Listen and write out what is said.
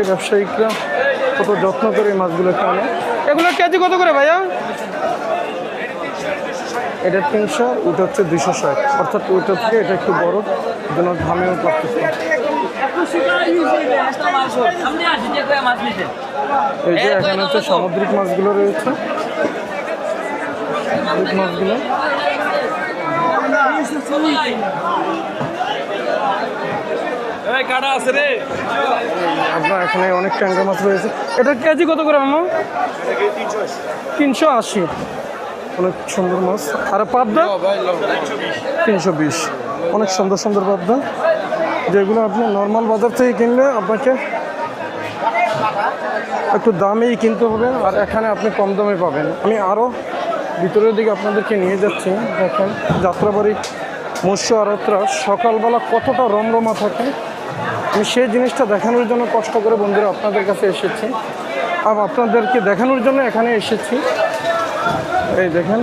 ব্যবসায়িকরা কত যত্ন করে এই মাছগুলোকে আনে। এগুলো কেজি কত করে ভাইয়া? এটা 300, ওটা হচ্ছে 260, অর্থাৎ ওইটা থেকে এটা একটু বড়, যেন দামেও করতেছে। এই যে এখানে হচ্ছে সামুদ্রিক মাছগুলো রয়েছে, মাছগুলো আপনার এখানে অনেক ট্যাংরা মাছ রয়েছে। এটা কেজি কত করে মামা? 380, অনেক সুন্দর মাছ। আর পাবদা 320, অনেক সুন্দর সুন্দর পাবদা, যেগুলো আপনি নর্মাল বাজার থেকে কিনলে আপনাকে একটু দামেই কিনতে হবে, আর এখানে আপনি কম দামে পাবেন। আমি আরও ভিতরের দিকে আপনাদেরকে নিয়ে যাচ্ছি। দেখেন যাত্রাবাড়ি মৎস্য আড়তরা সকালবেলা কতটা রমরমা থাকে, আমি সেই জিনিসটা দেখানোর জন্য কষ্ট করে বন্ধুরা আপনাদের কাছে এসেছি, আর আপনাদেরকে দেখানোর জন্য এখানে এসেছি। এই দেখেন